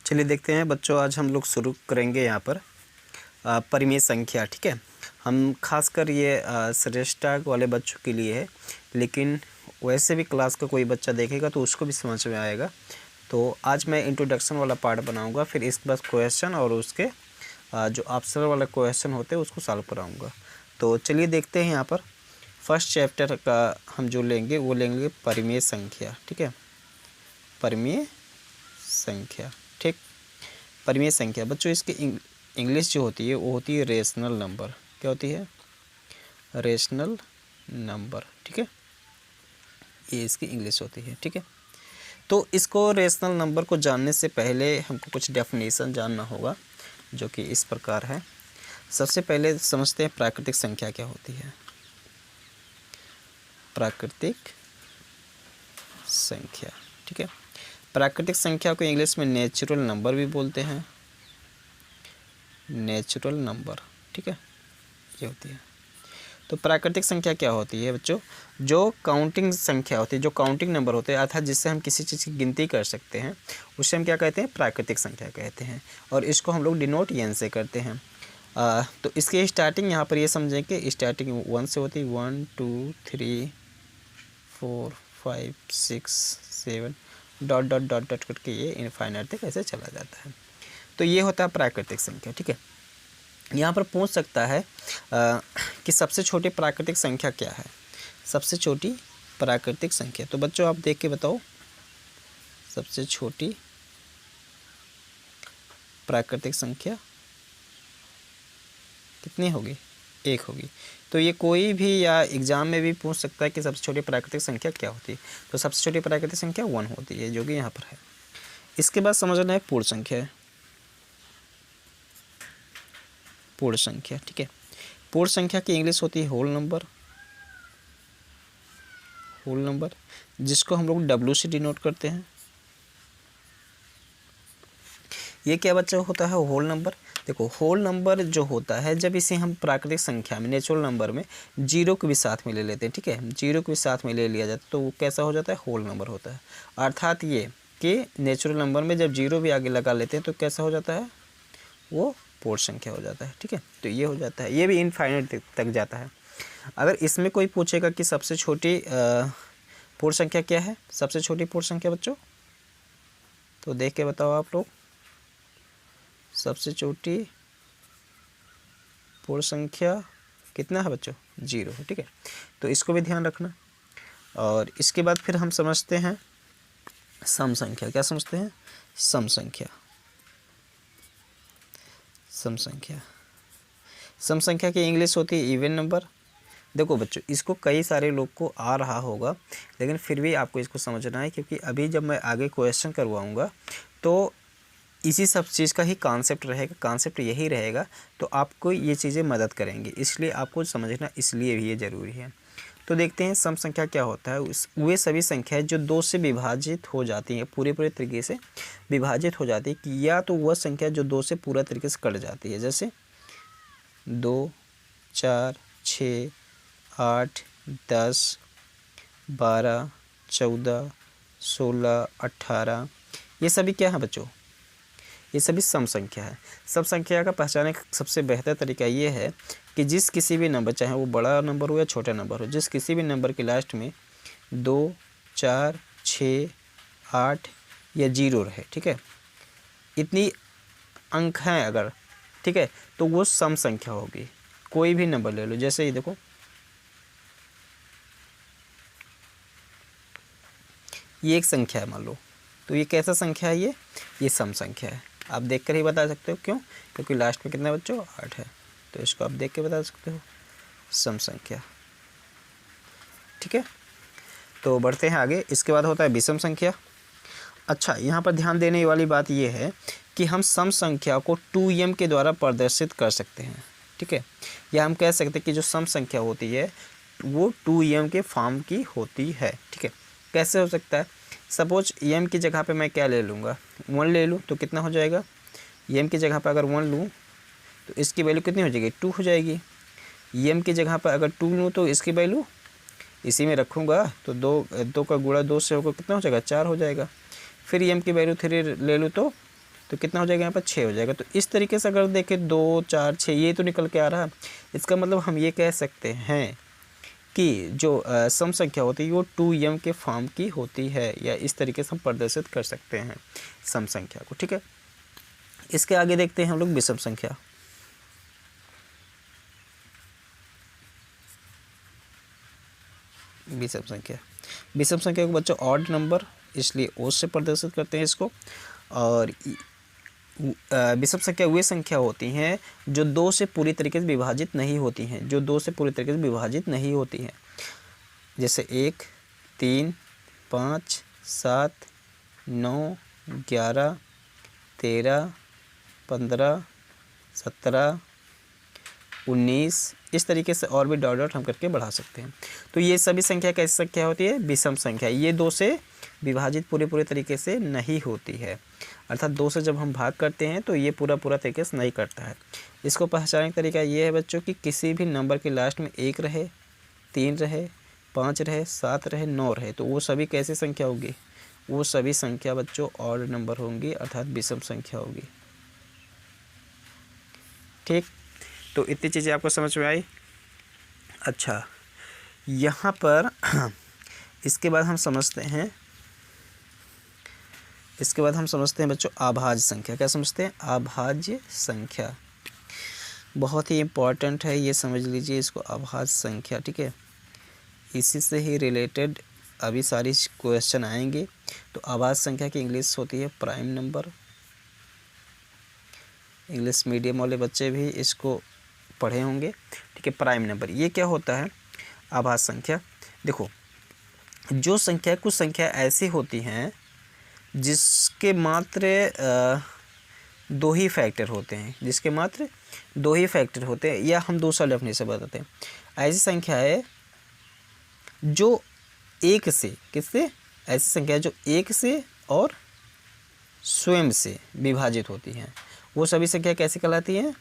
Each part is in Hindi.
चलिए देखते हैं बच्चों, आज हम लोग शुरू करेंगे यहाँ पर परिमेय संख्या। ठीक है, हम खासकर ये श्रेष्ठा वाले बच्चों के लिए है, लेकिन वैसे भी क्लास का कोई बच्चा देखेगा तो उसको भी समझ में आएगा। तो आज मैं इंट्रोडक्शन वाला पार्ट बनाऊंगा, फिर इसके बाद क्वेश्चन और उसके जो ऑप्शनल वाला क्वेश्चन होते हैं उसको सॉल्व कराऊंगा। तो चलिए देखते हैं यहाँ पर फर्स्ट चैप्टर का हम जो लेंगे वो लेंगे परिमेय संख्या। ठीक है, परिमेय संख्या। ठीक, परिमेय संख्या बच्चों इसकी इंग्लिश जो होती है वो होती है रेशनल नंबर। क्या होती है? Rational number. ठीक है, ये इसकी इंग्लिश होती है। ठीक है, तो इसको रेशनल नंबर को जानने से पहले हमको कुछ डेफिनेशन जानना होगा, जो कि इस प्रकार है। सबसे पहले समझते हैं प्राकृतिक संख्या क्या होती है। प्राकृतिक संख्या, ठीक है, प्राकृतिक संख्या को इंग्लिश में नेचुरल नंबर भी बोलते हैं। नेचुरल नंबर, ठीक है, ये होती है। तो प्राकृतिक संख्या क्या होती है बच्चों? जो काउंटिंग संख्या होती है, जो काउंटिंग नंबर होते हैं, अर्थात जिससे हम किसी चीज़ की गिनती कर सकते हैं, उससे हम क्या कहते हैं? प्राकृतिक संख्या कहते हैं। और इसको हम लोग डिनोट एन से करते हैं। तो इसकी स्टार्टिंग यहाँ पर ये समझें कि स्टार्टिंग 1 से होती है। 1 2 3 4 5 6 7 डॉट डॉट डॉट डॉट करके ये इनफाइनाइट तक ऐसे चला जाता है। तो ये होता है प्राकृतिक संख्या। ठीक है, यहाँ पर पूछ सकता है कि सबसे छोटी प्राकृतिक संख्या क्या है? सबसे छोटी प्राकृतिक संख्या, तो बच्चों आप देख के बताओ, सबसे छोटी प्राकृतिक संख्या कितनी होगी? 1 होगी। तो ये कोई भी या एग्जाम में भी पूछ सकता है कि सबसे छोटी प्राकृतिक संख्या क्या होती है। तो सबसे छोटी प्राकृतिक संख्या 1 होती है, जो कि यहाँ पर है। इसके बाद समझना है पूर्ण संख्या है। पूर्ण संख्या, ठीक है, पूर्ण संख्या की इंग्लिश होती है होल नंबर। होल नंबर, जिसको हम लोग W से डिनोट करते हैं। ये क्या बच्चा होता है? Whole number. देखो, होल नंबर जो होता है, जब इसे हम प्राकृतिक संख्या में, नेचुरल नंबर में जीरो को भी साथ में ले लेते हैं, ठीक है, जीरो को भी साथ में ले लिया जाता है, तो वो कैसा हो जाता है? होल नंबर होता है। अर्थात ये कि नेचुरल नंबर में जब जीरो भी आगे लगा लेते हैं तो कैसा हो जाता है? वो पूर्ण संख्या हो जाता है। ठीक है, तो ये हो जाता है, ये भी इनफाइनाइट तक जाता है। अगर इसमें कोई पूछेगा कि सबसे छोटी पूर्ण संख्या क्या है, सबसे छोटी पूर्ण संख्या बच्चों, तो देख के बताओ आप लोग। सबसे छोटी पूर्ण संख्या कितना है बच्चों? 0 है। ठीक है, तो इसको भी ध्यान रखना। और इसके बाद फिर हम समझते हैं सम संख्या। क्या समझते हैं? सम संख्या। सम संख्या, सम संख्या की इंग्लिश होती है इवन नंबर। देखो बच्चों, इसको कई सारे लोग को आ रहा होगा, लेकिन फिर भी आपको इसको समझना है, क्योंकि अभी जब मैं आगे क्वेश्चन करवाऊंगा तो इसी सब चीज़ का ही कॉन्सेप्ट रहेगा, कॉन्सेप्ट यही रहेगा। तो आपको ये चीज़ें मदद करेंगी, इसलिए आपको समझना इसलिए भी ये ज़रूरी है। तो देखते हैं सम संख्या क्या होता है। वे सभी संख्याएं जो 2 से विभाजित हो जाती हैं, पूरे तरीके से विभाजित हो जाती है, कि या तो वह संख्या जो 2 से पूरा तरीके से कट जाती है, जैसे 2 4 6 8 10 12 14 16 18, ये सभी क्या है बच्चों? ये सभी सम संख्या है। सम संख्या का पहचानने का सबसे बेहतर तरीका ये है कि जिस किसी भी नंबर, चाहे वो बड़ा नंबर हो या छोटा नंबर हो, जिस किसी भी नंबर के लास्ट में 2 4 6 8 या 0 रहे, ठीक है, इतनी अंक हैं अगर, ठीक है, तो वो सम संख्या होगी। कोई भी नंबर ले लो, जैसे ये देखो, ये एक संख्या है मान लो, तो ये कैसा संख्या है? ये सम संख्या है। आप देखकर ही बता सकते हो, क्यों? क्योंकि लास्ट में कितना बच्चों? 8 है, तो इसको आप देख के बता सकते हो, सम संख्या। ठीक है, तो बढ़ते हैं आगे। इसके बाद होता है विषम संख्या। अच्छा, यहाँ पर ध्यान देने वाली बात यह है कि हम सम संख्या को 2m के द्वारा प्रदर्शित कर सकते हैं। ठीक है, या हम कह सकते हैं कि जो सम संख्या होती है वो 2m के फॉर्म की होती है। ठीक है, कैसे हो सकता है? सपोज m की जगह पे मैं क्या ले लूँगा? 1 ले लूँ, तो कितना हो जाएगा? m की जगह पर अगर 1 लूँ तो इसकी वैल्यू कितनी हो जाएगी? 2 हो जाएगी। m की जगह पर अगर 2 लूँ तो इसकी वैल्यू इसी में रखूँगा तो 2 का गुणा 2 से होकर कितना हो जाएगा? 4 हो जाएगा। फिर m की वैल्यू 3 ले लूँ तो तो कितना हो जाएगा यहाँ पर 6 हो जाएगा। तो इस तरीके से अगर देखें 2 4 6 ये तो निकल के आ रहा है। इसका मतलब हम ये कह सकते हैं कि जो सम संख्या होती है वो 2m के फॉर्म की होती है, या इस तरीके से हम प्रदर्शित कर सकते हैं सम संख्या को। ठीक है, इसके आगे देखते हैं हम लोग विषम संख्या। विषम संख्या को बच्चों ऑड नंबर इसलिए ओ से प्रदर्शित करते हैं इसको। और विषम संख्या वे संख्या होती हैं जो 2 से पूरी तरीके से विभाजित नहीं होती हैं, जो 2 से पूरी तरीके से विभाजित नहीं होती हैं। जैसे 1 3 5 7 9 11 13 15 17 19 इस तरीके से और भी डॉट डॉट हम करके बढ़ा सकते हैं। तो ये सभी संख्या कैसी संख्या होती है? विषम संख्या। ये 2 से विभाजित पूरे तरीके से नहीं होती है, अर्थात 2 से जब हम भाग करते हैं तो ये पूरा तरीके से नहीं करता है। इसको पहचानने का तरीका ये है बच्चों कि किसी भी नंबर के लास्ट में 1 रहे, 3 रहे, 5 रहे, 7 रहे, 9 रहे, तो वो सभी कैसी संख्या होगी? वो सभी संख्या बच्चों ऑड नंबर होंगी, अर्थात विषम संख्या होगी। ठीक, तो इतनी चीज़ें आपको समझ में आई। अच्छा, यहाँ पर इसके बाद हम समझते हैं बच्चों अभाज्य संख्या। क्या समझते हैं? अभाज्य संख्या बहुत ही इम्पॉर्टेंट है, ये समझ लीजिए इसको, अभाज्य संख्या। ठीक है, इसी से ही रिलेटेड अभी सारी क्वेश्चन आएंगे। तो अभाज्य संख्या की इंग्लिश होती है प्राइम नंबर। इंग्लिश मीडियम वाले बच्चे भी इसको पढ़े होंगे। ठीक है, प्राइम नंबर ये क्या होता है? अभाज्य संख्या। देखो, जो संख्या, कुछ संख्या ऐसी होती हैं जिसके मात्र 2 ही फैक्टर होते हैं, जिसके मात्र 2 ही फैक्टर होते हैं, या हम दूसरा डेफिनेशन बताते हैं। ऐसी संख्या है जो 1 से, किससे? ऐसी संख्या जो 1 से और स्वयं से विभाजित होती हैं, वो सभी संख्या कैसी कहलाती हैं?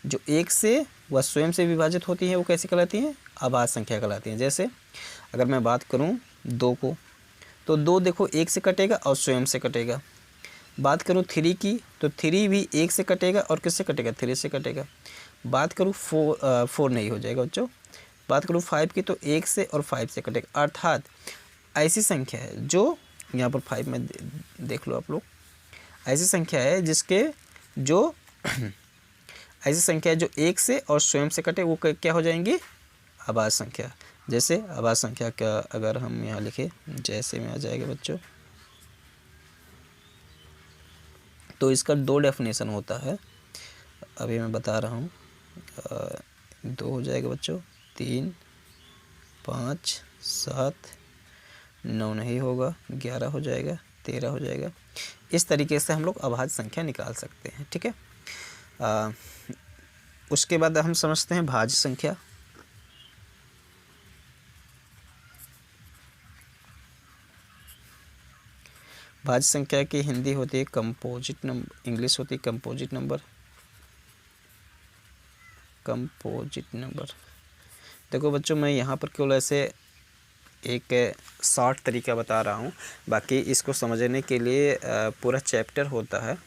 जो 1 से व स्वयं से विभाजित होती हैं वो कैसी कहलाती हैं? अभाज्य संख्या कहलाती हैं। जैसे अगर मैं बात करूं 2 को, तो 2 देखो 1 से कटेगा और स्वयं से कटेगा। बात करूं 3 की, तो 3 भी 1 से कटेगा और किससे कटेगा? 3 से कटेगा। बात करूं 4 नहीं हो जाएगा बच्चों। बात करूं 5 की, तो 1 से और 5 से कटेगा। अर्थात ऐसी संख्या है जो, यहाँ पर 5 में देख लो आप लोग, ऐसी संख्या है जिसके जो ऐसी संख्या है जो 1 से और स्वयं से कटे, वो क्या हो जाएंगी? अभाज्य संख्या। जैसे अभाज्य संख्या का अगर हम यहाँ लिखें, जैसे में आ जाएगा बच्चों, तो इसका 2 डेफिनेशन होता है, अभी मैं बता रहा हूँ। 2 हो जाएगा बच्चों, 3 5 7 9 नहीं होगा, 11 हो जाएगा, 13 हो जाएगा। इस तरीके से हम लोग अभाज्य संख्या निकाल सकते हैं। ठीक है, उसके बाद हम समझते हैं भाज्य संख्या। भाज्य संख्या की हिंदी होती है कंपोजिट नंबर, इंग्लिश होती है कंपोजिट नंबर। Composite number. देखो बच्चों, मैं यहाँ पर केवल ऐसे एक शॉर्ट तरीका बता रहा हूँ, बाकी इसको समझने के लिए पूरा चैप्टर होता है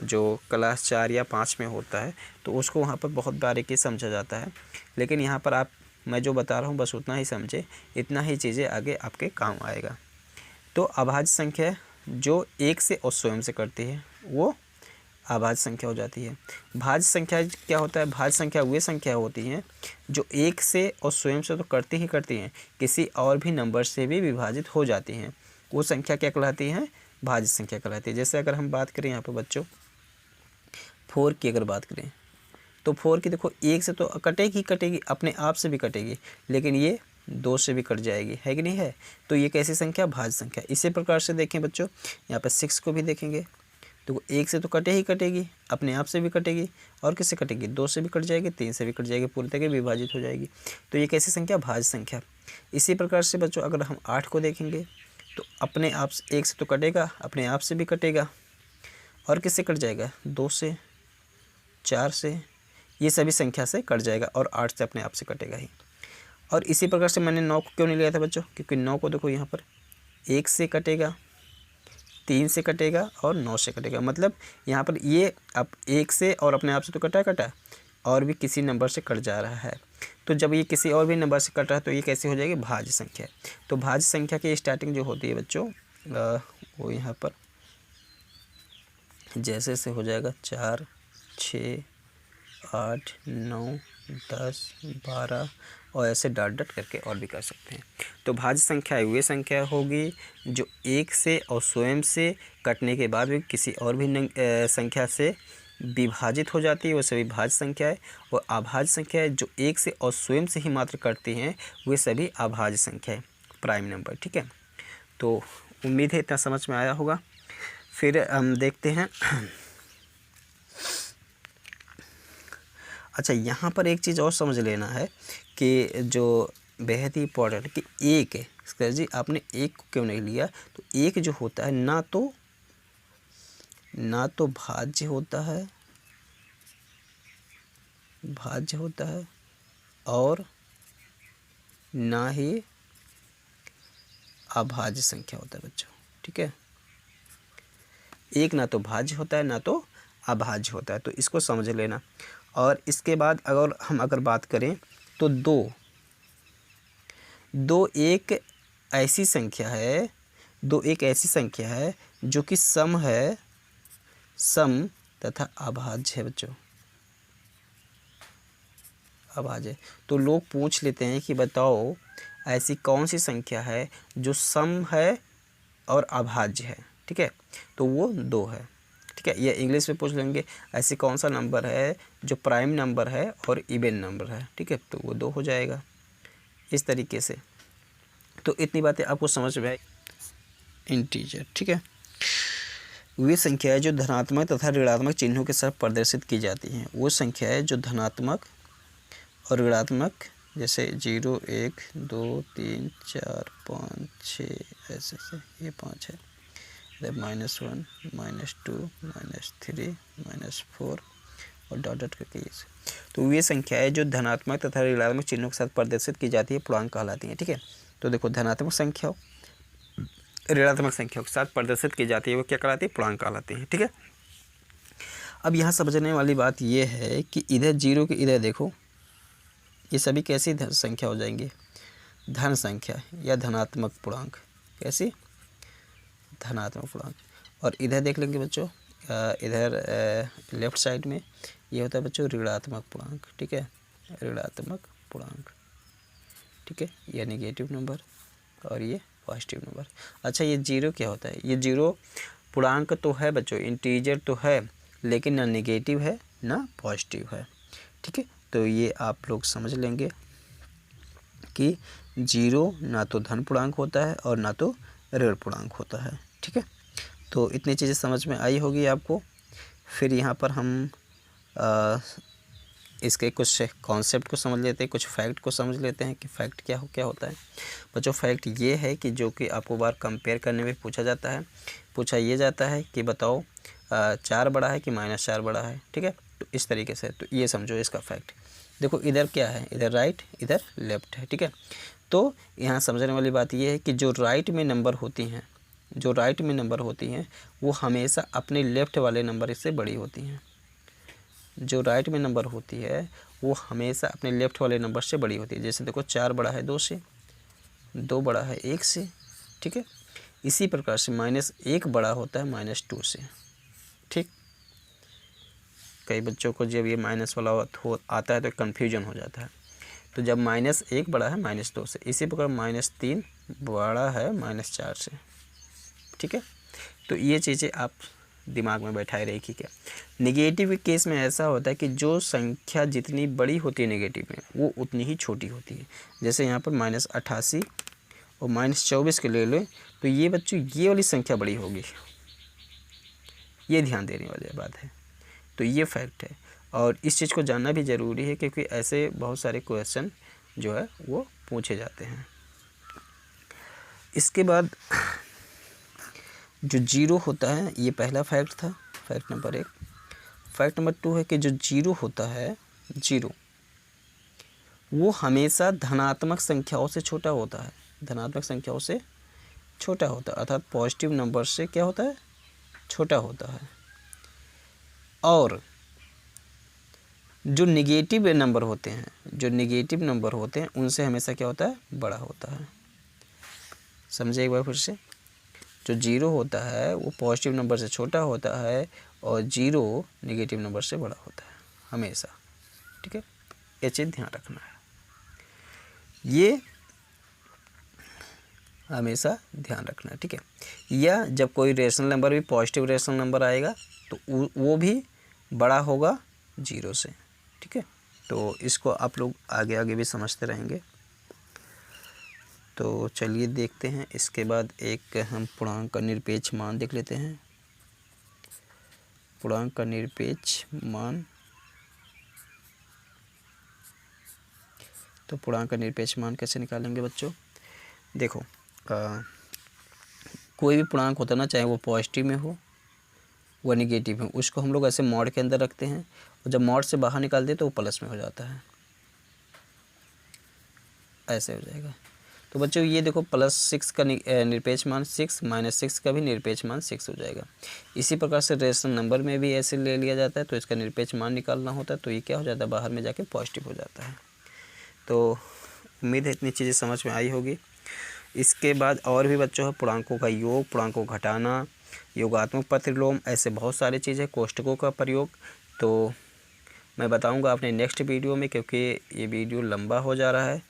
जो क्लास 4 या 5 में होता है, तो उसको वहाँ पर बहुत बारीकी समझा जाता है। लेकिन यहाँ पर मैं जो बता रहा हूँ बस उतना ही समझे, इतना ही चीज़ें आगे आपके काम आएगा। तो अभाज्य संख्या जो 1 से और स्वयं से करती है वो अभाज्य संख्या हो जाती है। भाज्य संख्या क्या होता है? भाज्य संख्या वे संख्या होती हैं जो 1 से और स्वयं से तो करती ही करती हैं, किसी और भी नंबर से भी विभाजित हो जाती हैं, वो संख्या क्या कहलाती है? भाज्य संख्या कहलाती है। जैसे अगर हम बात करें यहाँ पर बच्चों 4 की, अगर बात करें तो 4 की, देखो 1 से तो कटेगी कटेगी, अपने आप से भी कटेगी, लेकिन ये 2 से भी कट जाएगी, है कि नहीं है? तो ये कैसी संख्या? भाज्य संख्या। इसी प्रकार से देखें बच्चों, यहाँ पर 6 को भी देखेंगे, तो 1 से तो कटे ही कटेगी, अपने आप से भी कटेगी, और किससे कटेगी? 2 से भी कट जाएगी, 3 से भी कट जाएगी, पूरी तरह विभाजित हो जाएगी। तो ये कैसी संख्या? भाज्य संख्या। इसी प्रकार से बच्चों अगर हम 8 को देखेंगे तो अपने आप से 1 से तो कटेगा, अपने आप से भी कटेगा, और किससे कट जाएगा? 2 से, 4 से, ये सभी संख्या से कट जाएगा, और 8 से अपने आप से कटेगा ही। और इसी प्रकार से मैंने 9 को क्यों नहीं लिया था बच्चों? क्योंकि 9 को देखो यहाँ पर 1 से कटेगा, 3 से कटेगा और 9 से कटेगा। मतलब यहाँ पर ये अब 1 से और अपने आप से तो कटा और भी किसी नंबर से कट जा रहा है। तो जब ये किसी और भी नंबर से कट रहा है तो ये कैसे हो जाएगी, भाज्य संख्या। तो भाज्य संख्या की स्टार्टिंग जो होती है बच्चों वो यहाँ पर जैसे से हो जाएगा 4, 6, 8, 9, 10, 12 और ऐसे डॉट डॉट करके और भी कर सकते हैं। तो भाज्य संख्या वे संख्या होगी जो 1 से और स्वयं से कटने के बाद भी किसी और भी संख्या से विभाजित हो जाती है, वो सभी भाज्य संख्या है। और अभाज्य संख्या है जो 1 से और स्वयं से ही मात्र कटती हैं, वे सभी अभाज्य संख्या है, प्राइम नंबर। ठीक है, तो उम्मीद है इतना समझ में आया होगा। फिर हम देखते हैं अच्छा, यहाँ पर एक चीज़ और समझ लेना है कि जो बेहद ही इम्पोर्टेंट कि एक है, सर जी आपने एक को क्यों नहीं लिया, तो एक जो होता है ना तो भाज्य होता है और ना ही अभाज्य संख्या होता है बच्चों। ठीक है, एक ना तो भाज्य होता है ना तो अभाज्य होता है, तो इसको समझ लेना। और इसके बाद अगर बात करें तो दो एक ऐसी संख्या है जो कि सम तथा अभाज्य है बच्चों, अभाज्य। तो लोग पूछ लेते हैं कि बताओ ऐसी कौन सी संख्या है जो सम है और अभाज्य है। ठीक है, तो वो 2 है। ठीक है, ये इंग्लिश में पूछ लेंगे ऐसी कौन सा नंबर है जो प्राइम नंबर है और इवन नंबर है। ठीक है, तो वो 2 हो जाएगा इस तरीके से। तो इतनी बातें आपको समझ में आई। इंटीजर, ठीक है, वे संख्याएं जो धनात्मक तथा ऋणात्मक चिन्हों के साथ प्रदर्शित की जाती हैं। वो संख्याएं जो धनात्मक और ऋणात्मक जैसे 0, 1, 2, 3, 4, 5, 6 ऐसे ये 5 है, -1, -2, -3, -4 और डॉट डॉट करके ये। तो वे संख्याएं जो धनात्मक तथा ऋणात्मक चिन्हों के साथ प्रदर्शित की जाती है पूर्णांक कहलाती हैं। ठीक है, तो देखो धनात्मक संख्या ऋणात्मक संख्याओं के साथ प्रदर्शित की जाती है वो क्या कहलाती है, पूर्णांक कहलाती है। ठीक है, अब यहाँ समझने वाली बात ये है कि इधर 0 के इधर देखो, ये सभी कैसी संख्या हो जाएंगी, धन संख्या या धनात्मक पूर्णांक। कैसी, धनात्मक पूर्णांक। और इधर देख लेंगे बच्चों, इधर लेफ्ट साइड में ये होता है बच्चों ऋणात्मक पूर्णांक। ठीक है, ऋणात्मक पूर्णांक। ठीक है, ये नेगेटिव नंबर और ये पॉजिटिव नंबर। अच्छा, ये 0 क्या होता है, ये 0 पूर्णांक तो है बच्चों, इंटीजर तो है, लेकिन ना नेगेटिव है ना पॉजिटिव है। ठीक है, तो ये आप लोग समझ लेंगे कि 0 ना तो धन पूर्णांक होता है और ना तो ऋण पूर्णांक होता है। ठीक है, तो इतनी चीज़ें समझ में आई होगी आपको। फिर यहाँ पर हम इसके कुछ कॉन्सेप्ट को समझ लेते हैं, कुछ फैक्ट को समझ लेते हैं कि फ़ैक्ट क्या होता है बच्चों। फैक्ट ये है कि जो कि आपको बार कंपेयर करने में पूछा ये जाता है कि बताओ 4 बड़ा है कि -4 बड़ा है। ठीक है, तो इस तरीके से, तो ये समझो इसका फैक्ट। देखो इधर क्या है, इधर राइट इधर लेफ्ट है। ठीक है, तो यहाँ समझने वाली बात ये है कि जो राइट में नंबर होती हैं वो हमेशा अपने लेफ्ट वाले नंबर से बड़ी होती हैं। जो राइट में नंबर होती है वो हमेशा अपने लेफ्ट वाले नंबर से बड़ी होती है। जैसे देखो 4 बड़ा है 2 से, 2 बड़ा है 1 से। ठीक है, इसी प्रकार से -1 बड़ा होता है -2 से। ठीक, कई बच्चों को जब ये माइनस वाला आता है तो कन्फ्यूजन हो जाता है। तो जब -1 बड़ा है -2 से, इसी प्रकार -3 बड़ा है -4 से। ठीक है, तो ये चीज़ें आप दिमाग में बैठाए रखिए। क्या नेगेटिव के केस में ऐसा होता है कि जो संख्या जितनी बड़ी होती है नेगेटिव में वो उतनी ही छोटी होती है। जैसे यहाँ पर -88 और -24 के ले लें तो ये बच्चों ये वाली संख्या बड़ी होगी, ये ध्यान देने वाली बात है। तो ये फैक्ट है और इस चीज़ को जानना भी ज़रूरी है क्योंकि ऐसे बहुत सारे क्वेश्चन जो है वो पूछे जाते हैं। इसके बाद जो 0 होता है ये पहला फैक्ट था, फैक्ट नंबर 1। फैक्ट नंबर 2 है कि जो 0 होता है, 0 वो हमेशा धनात्मक संख्याओं से छोटा होता है, धनात्मक संख्याओं से छोटा होता है, अर्थात पॉजिटिव नंबर से क्या होता है, छोटा होता है। और जो निगेटिव नंबर होते हैं, जो निगेटिव नंबर होते हैं उनसे हमेशा क्या होता है, बड़ा होता है। समझे एक बार फिर से, जो जीरो होता है वो पॉजिटिव नंबर से छोटा होता है और जीरो निगेटिव नंबर से बड़ा होता है हमेशा। ठीक है, ये चीज़ ध्यान रखना है, ये हमेशा ध्यान रखना है। ठीक है, या जब कोई रेशनल नंबर भी पॉजिटिव रेशनल नंबर आएगा तो वो भी बड़ा होगा जीरो से। ठीक है, तो इसको आप लोग आगे आगे भी समझते रहेंगे। तो चलिए देखते हैं, इसके बाद एक हम पूर्णांक का निरपेक्ष मान देख लेते हैं। पूर्णांक का निरपेक्ष मान, तो पूर्णांक का निरपेक्ष मान कैसे निकालेंगे बच्चों? देखो, कोई भी पूर्णांक होता है ना, चाहे वो पॉजिटिव में हो व निगेटिव में, उसको हम लोग ऐसे मॉड के अंदर रखते हैं और जब मॉड से बाहर निकालते हैं तो वो प्लस में हो जाता है, ऐसे हो जाएगा। तो बच्चों ये देखो, +6 का निरपेक्ष मान 6, -6 का भी निरपेक्ष मान 6 हो जाएगा। इसी प्रकार से रेशनल नंबर में भी ऐसे ले लिया जाता है, तो इसका निरपेक्ष मान निकालना होता है तो ये क्या हो जाता है, बाहर में जाके पॉजिटिव हो जाता है। तो उम्मीद है इतनी चीज़ें समझ में आई होगी। इसके बाद और भी बच्चों है पूर्णांकों का योग, पूर्णांकों को घटाना, योगात्मक प्रतिलोम, ऐसे बहुत सारी चीज़ें, कोष्ठकों का प्रयोग, तो मैं बताऊंगा अपने नेक्स्ट वीडियो में, क्योंकि ये वीडियो लंबा हो जा रहा है।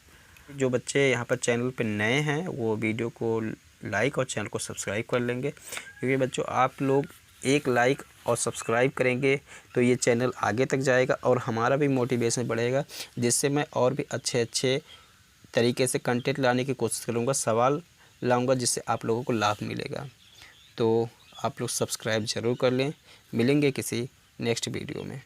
जो बच्चे यहाँ पर चैनल पर नए हैं वो वीडियो को लाइक और चैनल को सब्सक्राइब कर लेंगे, क्योंकि बच्चों आप लोग एक लाइक और सब्सक्राइब करेंगे तो ये चैनल आगे तक जाएगा और हमारा भी मोटिवेशन बढ़ेगा, जिससे मैं और भी अच्छे अच्छे तरीके से कंटेंट लाने की कोशिश करूँगा, सवाल लाऊंगा, जिससे आप लोगों को लाभ मिलेगा। तो आप लोग सब्सक्राइब ज़रूर कर लें। मिलेंगे किसी नेक्स्ट वीडियो में।